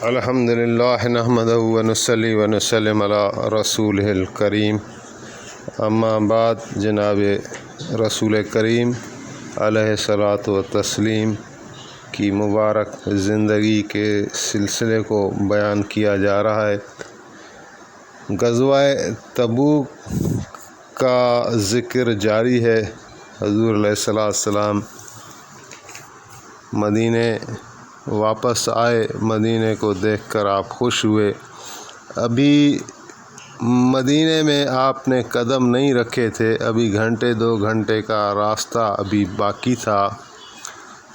الحمدللہ نحمدہ ونصلی ونسلم علی رسولہ الکریم، اما بعد، جناب رسول کریم علیہ الصلاۃ والتسلیم کی مبارک زندگی کے سلسلے کو بیان کیا جا رہا ہے۔ غزوہ تبوک کا ذکر جاری ہے۔ حضور علیہ السلام مدینے واپس آئے، مدینے کو دیکھ کر آپ خوش ہوئے۔ ابھی مدینے میں آپ نے قدم نہیں رکھے تھے، ابھی دو گھنٹے کا راستہ ابھی باقی تھا،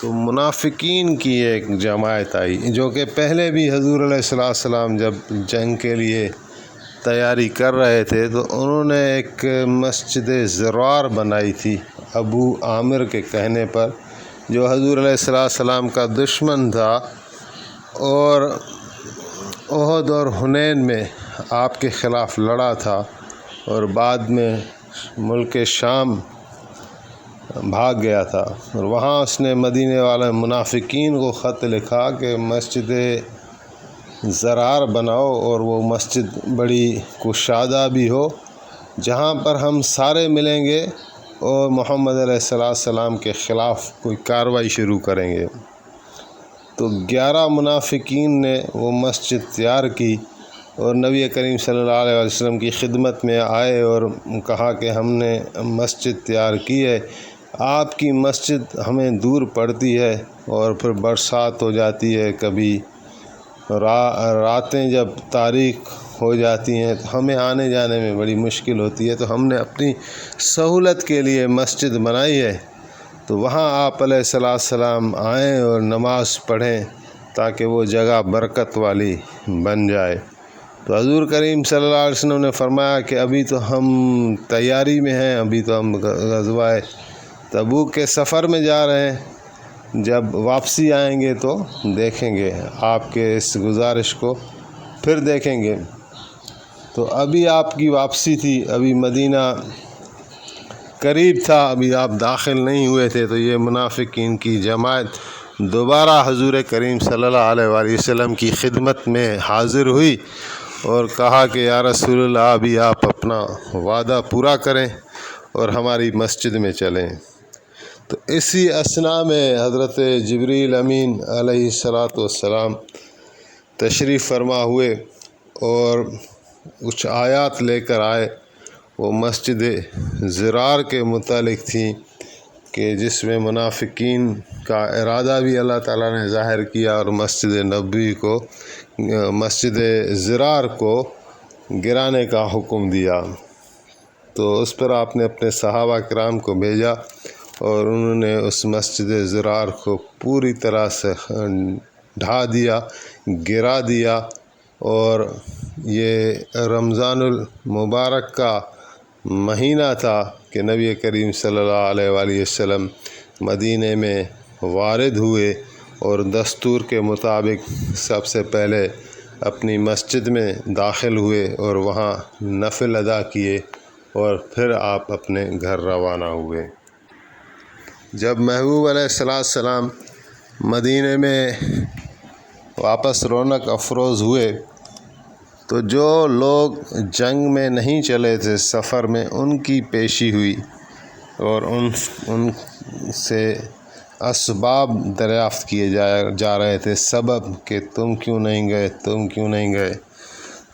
تو منافقین کی ایک جماعت آئی، جو کہ پہلے بھی حضور علیہ السلام جب جنگ کے لیے تیاری کر رہے تھے تو انہوں نے ایک مسجد زرار بنائی تھی ابو عامر کے کہنے پر، جو حضور علیہ السلام کا دشمن تھا، اور احد اور حنین میں آپ کے خلاف لڑا تھا، اور بعد میں ملک شام بھاگ گیا تھا، اور وہاں اس نے مدینے والے منافقین کو خط لکھا کہ مسجد زرار بناؤ، اور وہ مسجد بڑی کشادہ بھی ہو، جہاں پر ہم سارے ملیں گے اور محمد علیہ السلام کے خلاف کوئی کارروائی شروع کریں گے۔ تو 11 منافقین نے وہ مسجد تیار کی اور نبی کریم صلی اللہ علیہ وسلم کی خدمت میں آئے اور کہا کہ ہم نے مسجد تیار کی ہے، آپ کی مسجد ہمیں دور پڑتی ہے، اور پھر برسات ہو جاتی ہے، کبھی راتیں جب تاریک ہو جاتی ہیں تو ہمیں آنے جانے میں بڑی مشکل ہوتی ہے، تو ہم نے اپنی سہولت کے لیے مسجد بنائی ہے، تو وہاں آپ علیہ السلام آئیں اور نماز پڑھیں تاکہ وہ جگہ برکت والی بن جائے۔ تو حضور کریم صلی اللہ علیہ وسلم نے فرمایا کہ ابھی تو ہم تیاری میں ہیں، ابھی تو ہم غزوہ تبوک کے سفر میں جا رہے ہیں، جب واپسی آئیں گے تو دیکھیں گے، آپ کے اس گزارش کو پھر دیکھیں گے۔ تو ابھی آپ کی واپسی تھی، ابھی مدینہ قریب تھا، ابھی آپ داخل نہیں ہوئے تھے، تو یہ منافقین کی جماعت دوبارہ حضور کریم صلی اللہ علیہ وآلہ وسلم کی خدمت میں حاضر ہوئی اور کہا کہ یا رسول اللہ، ابھی آپ اپنا وعدہ پورا کریں اور ہماری مسجد میں چلیں۔ تو اسی اثناء میں حضرت جبریل امین علیہ السلام تشریف فرما ہوئے اور کچھ آیات لے کر آئے، وہ مسجد زرار کے متعلق تھیں، کہ جس میں منافقین کا ارادہ بھی اللہ تعالیٰ نے ظاہر کیا اور مسجد نبوی کو، مسجد زرار کو گرانے کا حکم دیا۔ تو اس پر آپ نے اپنے صحابہ کرام کو بھیجا اور انہوں نے اس مسجد زرار کو پوری طرح سے ڈھا دیا، گرا دیا، اور یہ رمضان المبارک کا مہینہ تھا کہ نبی کریم صلی اللہ علیہ وآلہ وسلم مدینے میں وارد ہوئے اور دستور کے مطابق سب سے پہلے اپنی مسجد میں داخل ہوئے اور وہاں نفل ادا کیے، اور پھر آپ اپنے گھر روانہ ہوئے۔ جب محبوب علیہ السلام مدینے میں واپس رونق افروز ہوئے تو جو لوگ جنگ میں نہیں چلے تھے، سفر میں، ان کی پیشی ہوئی اور ان سے اسباب دریافت کیے جا رہے تھے، سبب کہ تم کیوں نہیں گئے۔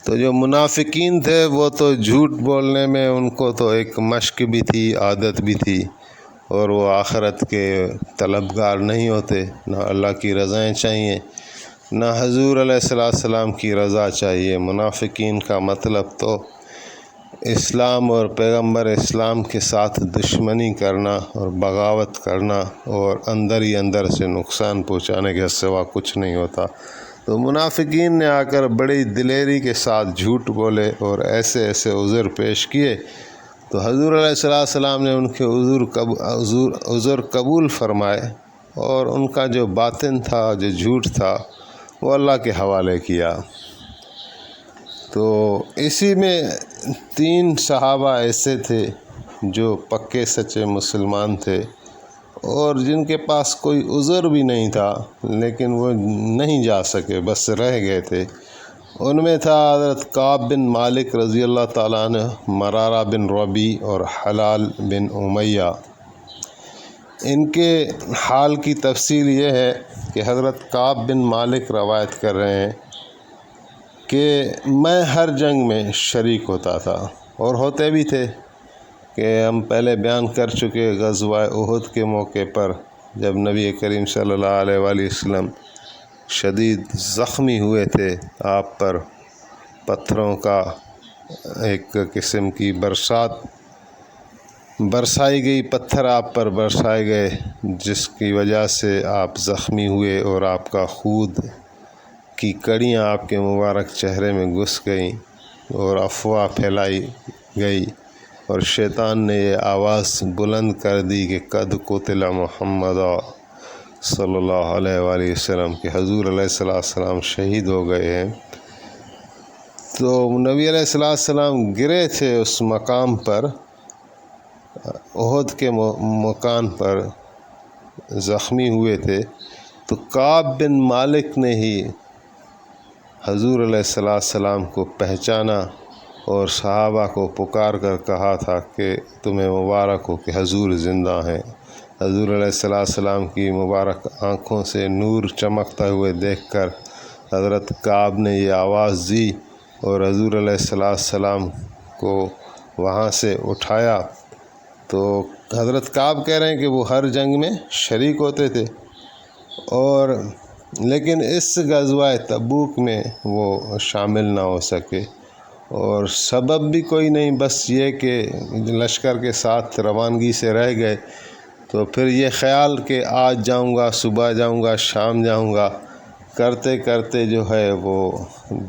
تو جو منافقین تھے وہ تو جھوٹ بولنے میں ان کو تو ایک مشق بھی تھی، عادت بھی تھی، اور وہ آخرت کے طلبگار نہیں ہوتے، نہ اللہ کی رضائیں چاہیے، نہ حضور علیہ السلام کی رضا چاہیے۔ منافقین کا مطلب تو اسلام اور پیغمبر اسلام کے ساتھ دشمنی کرنا اور بغاوت کرنا اور اندر ہی اندر سے نقصان پہنچانے کے سوا کچھ نہیں ہوتا۔ تو منافقین نے آ کر بڑی دلیری کے ساتھ جھوٹ بولے اور ایسے عذر پیش کیے، تو حضور علیہ السلام نے ان کے عذر قبول فرمائے، اور ان کا جو باطن تھا، جو جھوٹ تھا، وہ اللہ کے حوالے کیا۔ تو اسی میں 3 صحابہ ایسے تھے جو پکے سچے مسلمان تھے، اور جن کے پاس کوئی عذر بھی نہیں تھا لیکن وہ نہیں جا سکے، بس رہ گئے تھے۔ ان میں تھا حضرت کعب بن مالک رضی اللہ تعالیٰ عنہ، مرارہ بن ربیع اور حلال بن امیہ۔ ان کے حال کی تفصیل یہ ہے کہ حضرت کعب بن مالک روایت کر رہے ہیں کہ میں ہر جنگ میں شریک ہوتا تھا، اور ہوتے بھی تھے، کہ ہم پہلے بیان کر چکے غزوہ احد کے موقع پر جب نبی کریم صلی اللہ علیہ وآلہ وسلم شدید زخمی ہوئے تھے، آپ پر پتھروں کا ایک قسم کی برسائی گئی، پتھر آپ پر برسائے گئے، جس کی وجہ سے آپ زخمی ہوئے اور آپ کا خود کی کڑیاں آپ کے مبارک چہرے میں گھس گئیں اور افواہ پھیلائی گئی، اور شیطان نے یہ آواز بلند کر دی کہ قد قتل محمد صلی اللہ علیہ وآلہ وسلم، کہ حضور علیہ السلام شہید ہو گئے ہیں۔ تو نبی علیہ السلام گرے تھے اس مقام پر، احد کے مکان پر زخمی ہوئے تھے، تو کعب بن مالک نے ہی حضور علیہ السلام کو پہچانا اور صحابہ کو پکار کر کہا تھا کہ تمہیں مبارک ہو کہ حضور زندہ ہیں۔ حضور علیہ السلام کی مبارک آنکھوں سے نور چمکتا ہوئے دیکھ کر حضرت کعب نے یہ آواز دی اور حضور علیہ السلام کو وہاں سے اٹھایا۔ تو حضرت کعب کہہ رہے ہیں کہ وہ ہر جنگ میں شریک ہوتے تھے، اور لیکن اس غزوہ تبوک میں وہ شامل نہ ہو سکے، اور سبب بھی کوئی نہیں، بس یہ کہ لشکر کے ساتھ روانگی سے رہ گئے، تو پھر یہ خیال کہ آج جاؤں گا، صبح جاؤں گا، شام جاؤں گا، کرتے کرتے جو ہے وہ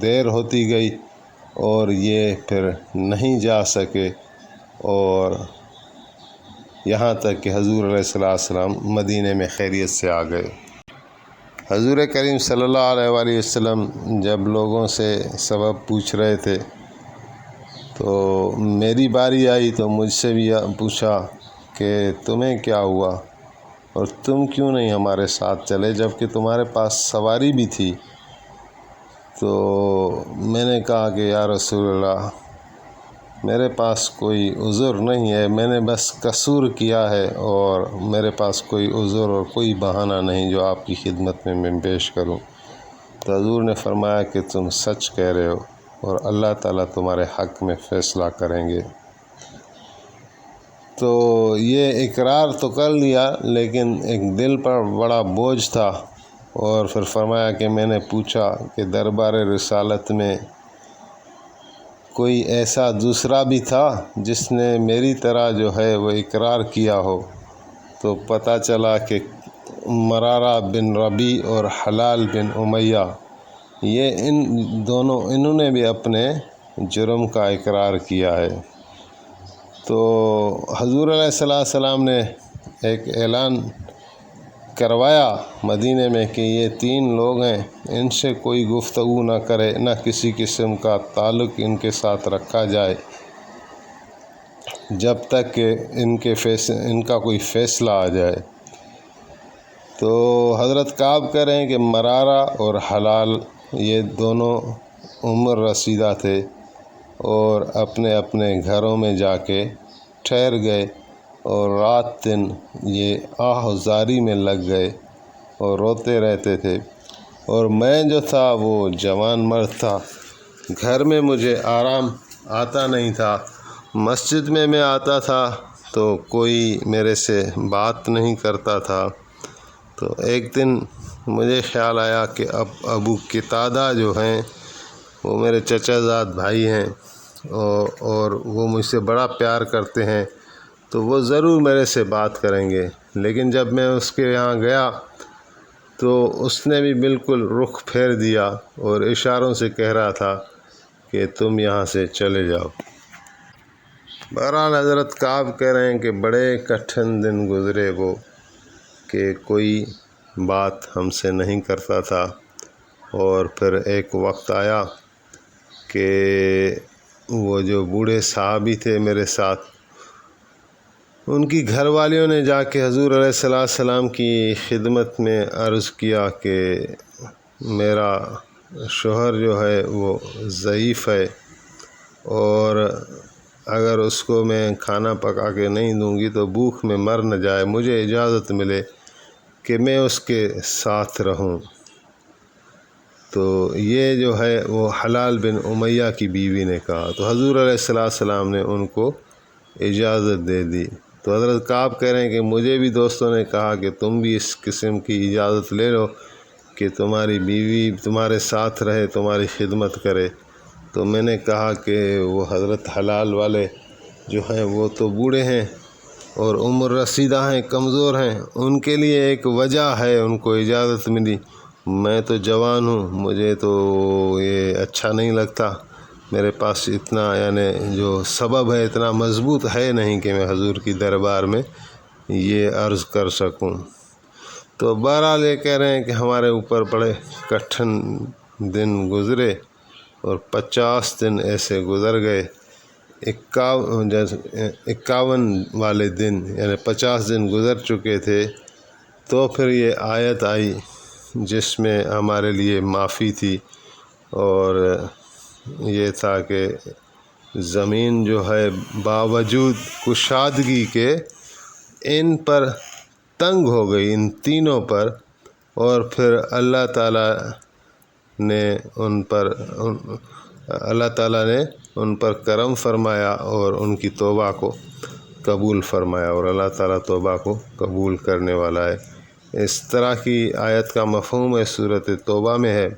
دیر ہوتی گئی اور یہ پھر نہیں جا سکے، اور یہاں تک کہ حضور علیہ السلام مدینے میں خیریت سے آ گئے۔ حضور کریم صلی اللہ علیہ وآلہ وسلم جب لوگوں سے سبب پوچھ رہے تھے تو میری باری آئی تو مجھ سے بھی پوچھا کہ تمہیں کیا ہوا اور تم کیوں نہیں ہمارے ساتھ چلے جبکہ تمہارے پاس سواری بھی تھی؟ تو میں نے کہا کہ یا رسول اللہ، میرے پاس کوئی عذر نہیں ہے، میں نے بس قصور کیا ہے، اور میرے پاس کوئی عذر اور کوئی بہانہ نہیں جو آپ کی خدمت میں پیش کروں۔ تو حضور نے فرمایا کہ تم سچ کہہ رہے ہو، اور اللہ تعالیٰ تمہارے حق میں فیصلہ کریں گے۔ تو یہ اقرار تو کر لیا، لیکن ایک دل پر بڑا بوجھ تھا، اور پھر فرمایا کہ میں نے پوچھا کہ دربار رسالت میں کوئی ایسا دوسرا بھی تھا جس نے میری طرح جو ہے وہ اقرار کیا ہو؟ تو پتہ چلا کہ مرارہ بن ربیع اور حلال بن امیہ، یہ انہوں نے بھی اپنے جرم کا اقرار کیا ہے۔ تو حضور علیہ السلام نے ایک اعلان کروایا مدینے میں کہ یہ 3 لوگ ہیں، ان سے کوئی گفتگو نہ کرے، نہ کسی قسم کا تعلق ان کے ساتھ رکھا جائے جب تک کہ ان کا کوئی فیصلہ آ جائے۔ تو حضرت کعب کہہ رہے ہیں کہ مرارہ اور حلال یہ دونوں عمر رسیدہ تھے، اور اپنے اپنے گھروں میں جا کے ٹھہر گئے، اور رات دن یہ آہ و زاری میں لگ گئے اور روتے رہتے تھے، اور میں جو تھا وہ جوان مرد تھا، گھر میں مجھے آرام آتا نہیں تھا، مسجد میں میں آتا تھا تو کوئی میرے سے بات نہیں کرتا تھا۔ تو ایک دن مجھے خیال آیا کہ ابو قتادہ جو ہیں وہ میرے چچا زاد بھائی ہیں، اور وہ مجھ سے بڑا پیار کرتے ہیں، تو وہ ضرور میرے سے بات کریں گے۔ لیکن جب میں اس کے یہاں گیا تو اس نے بھی بالکل رخ پھیر دیا اور اشاروں سے کہہ رہا تھا کہ تم یہاں سے چلے جاؤ۔ بہرحال حضرت کعب کہہ رہے ہیں کہ بڑے کٹھن دن گزرے وہ، کہ کوئی بات ہم سے نہیں کرتا تھا، اور پھر ایک وقت آیا کہ وہ جو بوڑھے صحابی تھے میرے ساتھ، ان کی گھر والیوں نے جا کے حضور علیہ السلام کی خدمت میں عرض کیا کہ میرا شوہر جو ہے وہ ضعیف ہے، اور اگر اس کو میں کھانا پکا کے نہیں دوں گی تو بھوک میں مر نہ جائے، مجھے اجازت ملے کہ میں اس کے ساتھ رہوں۔ تو یہ جو ہے وہ حلال بن امیہ کی بیوی نے کہا، تو حضور علیہ السلام نے ان کو اجازت دے دی۔ تو حضرت کعب کہہ رہے ہیں کہ مجھے بھی دوستوں نے کہا کہ تم بھی اس قسم کی اجازت لے لو کہ تمہاری بیوی تمہارے ساتھ رہے، تمہاری خدمت کرے۔ تو میں نے کہا کہ وہ حضرت حلال والے جو ہیں وہ تو بوڑھے ہیں اور عمر رسیدہ ہیں، کمزور ہیں، ان کے لیے ایک وجہ ہے ان کو اجازت ملی، میں تو جوان ہوں، مجھے تو یہ اچھا نہیں لگتا، میرے پاس اتنا یعنی جو سبب ہے اتنا مضبوط ہے نہیں کہ میں حضور کی دربار میں یہ عرض کر سکوں۔ تو بہرحال یہ کہہ رہے ہیں کہ ہمارے اوپر بڑے کٹھن دن گزرے اور 50 دن ایسے گزر گئے، 51 والے دن یعنی 50 دن گزر چکے تھے، تو پھر یہ آیت آئی جس میں ہمارے لیے معافی تھی، اور یہ تھا کہ زمین جو ہے باوجود کشادگی کے ان پر تنگ ہو گئی، ان تینوں پر، اور پھر اللہ تعالیٰ نے ان پر کرم فرمایا اور ان کی توبہ کو قبول فرمایا، اور اللہ تعالیٰ توبہ کو قبول کرنے والا ہے۔ اس طرح کی آیت کا مفہوم ہے سورۃ توبہ میں ہے،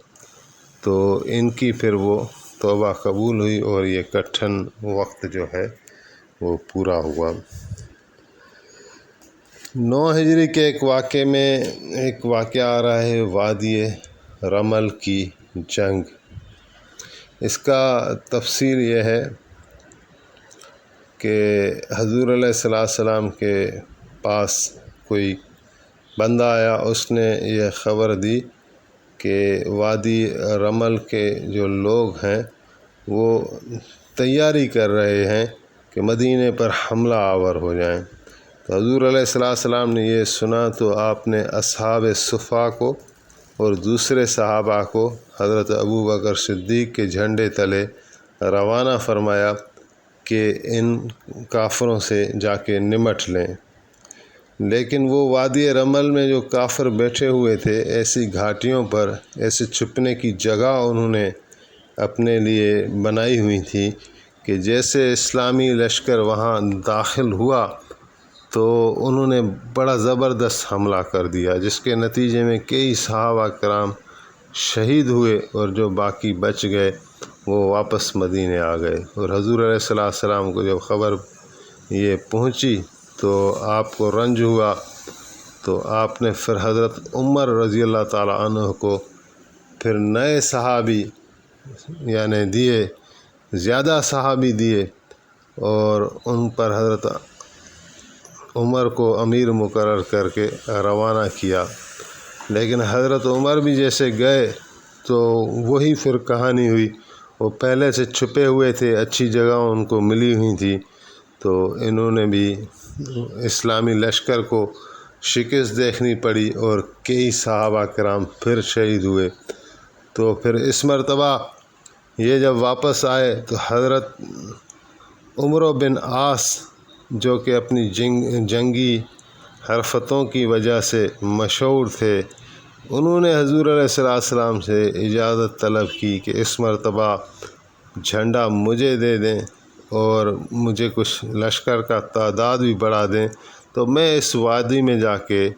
تو ان کی پھر وہ توبہ قبول ہوئی اور یہ کٹھن وقت جو ہے وہ پورا ہوا۔ 9 ہجری کے ایک واقعہ آ رہا ہے، وادی رمل کی جنگ۔ اس کا تفسیر یہ ہے کہ حضور علیہ السلام کے پاس کوئی بندہ آیا، اس نے یہ خبر دی کہ وادی رمل کے جو لوگ ہیں وہ تیاری کر رہے ہیں کہ مدینے پر حملہ آور ہو جائیں۔ تو حضور علیہ السلام نے یہ سنا تو آپ نے اصحاب صفا کو اور دوسرے صحابہ کو حضرت ابوبکر صدیق کے جھنڈے تلے روانہ فرمایا کہ ان کافروں سے جا کے نمٹ لیں۔ لیکن وہ وادی رمل میں جو کافر بیٹھے ہوئے تھے، ایسی گھاٹیوں پر ایسے چھپنے کی جگہ انہوں نے اپنے لیے بنائی ہوئی تھی کہ جیسے اسلامی لشکر وہاں داخل ہوا تو انہوں نے بڑا زبردست حملہ کر دیا، جس کے نتیجے میں کئی صحابہ کرام شہید ہوئے، اور جو باقی بچ گئے وہ واپس مدینے آ گئے۔ اور حضور علیہ السلام کو جب خبر یہ پہنچی تو آپ کو رنج ہوا، تو آپ نے پھر حضرت عمر رضی اللہ تعالیٰ عنہ کو پھر نئے صحابی یعنی دیے، زیادہ صحابی دیے، اور ان پر حضرت عمر کو امیر مقرر کر کے روانہ کیا۔ لیکن حضرت عمر بھی جیسے گئے تو وہی پھر کہانی ہوئی، وہ پہلے سے چھپے ہوئے تھے، اچھی جگہ ان کو ملی ہوئی تھی، تو انہوں نے بھی اسلامی لشکر کو شکست دیکھنی پڑی، اور کئی صحابہ کرام پھر شہید ہوئے۔ تو پھر اس مرتبہ یہ جب واپس آئے تو حضرت عمرو بن عاص جو کہ اپنی جنگی حرفتوں کی وجہ سے مشہور تھے، انہوں نے حضور علیہ السلام سے اجازت طلب کی کہ اس مرتبہ جھنڈا مجھے دے دیں اور مجھے کچھ لشکر کا تعداد بھی بڑھا دیں، تو میں اس وادی میں جا کے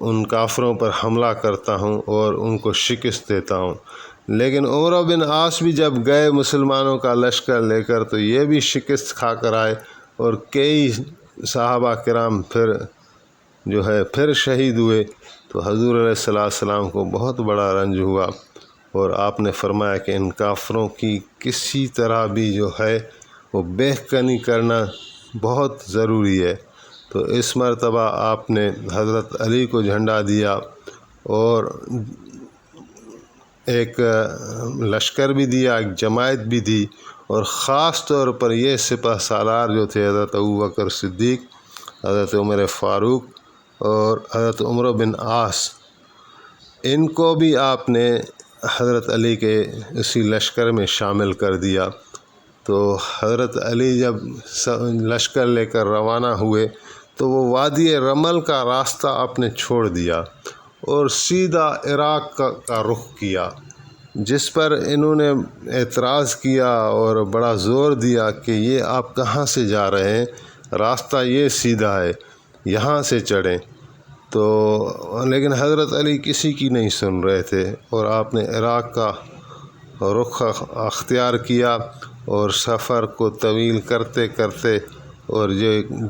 ان کافروں پر حملہ کرتا ہوں اور ان کو شکست دیتا ہوں۔ لیکن عمرو بن عاص بھی جب گئے مسلمانوں کا لشکر لے کر تو یہ بھی شکست کھا کر آئے، اور کئی صحابہ کرام پھر شہید ہوئے۔ تو حضور علیہ السلام کو بہت بڑا رنج ہوا، اور آپ نے فرمایا کہ ان کافروں کی کسی طرح بھی جو ہے وہ بہکنی کرنا بہت ضروری ہے۔ تو اس مرتبہ آپ نے حضرت علی کو جھنڈا دیا، اور ایک لشکر بھی دیا، ایک جماعت بھی دی، اور خاص طور پر یہ سپہ سالار جو تھے حضرت ابوبکر صدیق، حضرت عمر فاروق اور حضرت عمر بن عاص، ان کو بھی آپ نے حضرت علی کے اسی لشکر میں شامل کر دیا۔ تو حضرت علی جب لشکر لے کر روانہ ہوئے تو وہ وادی رمل کا راستہ آپ نے چھوڑ دیا اور سیدھا عراق کا رخ کیا، جس پر انہوں نے اعتراض کیا اور بڑا زور دیا کہ یہ آپ کہاں سے جا رہے ہیں، راستہ یہ سیدھا ہے، یہاں سے چڑھیں۔ تو لیکن حضرت علی کسی کی نہیں سن رہے تھے اور آپ نے عراق کا رخ اختیار کیا، اور سفر کو طویل کرتے کرتے، اور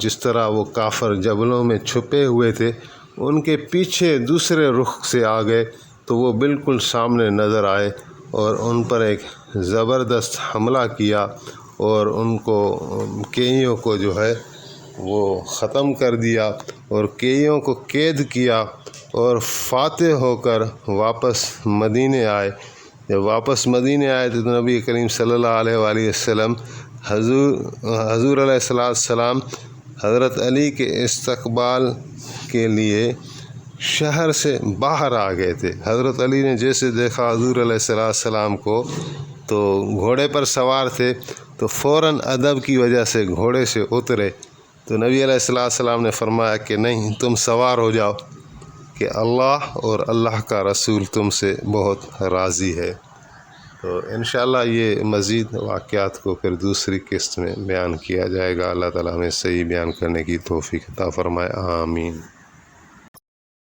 جس طرح وہ کافر جبلوں میں چھپے ہوئے تھے ان کے پیچھے دوسرے رخ سے آ گئے تو وہ بالکل سامنے نظر آئے اور ان پر ایک زبردست حملہ کیا اور ان کو کئیوں کو جو ہے وہ ختم کر دیا اور کئیوں کو قید کیا، اور فاتح ہو کر واپس مدینے آئے۔ جب واپس مدینے آئے تو نبی کریم صلی اللہ علیہ وآلہ وسلم حضور علیہ السلام حضرت علی کے استقبال کے لیے شہر سے باہر آ گئے تھے۔ حضرت علی نے جیسے دیکھا حضور علیہ السلام کو تو گھوڑے پر سوار تھے، تو فوراً ادب کی وجہ سے گھوڑے سے اترے۔ تو نبی علیہ السلام نے فرمایا کہ نہیں، تم سوار ہو جاؤ کہ اللہ اور اللہ کا رسول تم سے بہت راضی ہے۔ تو انشاءاللہ یہ مزید واقعات کو پھر دوسری قسط میں بیان کیا جائے گا۔ اللہ تعالیٰ ہمیں صحیح بیان کرنے کی توفیق عطا فرمائے، آمین۔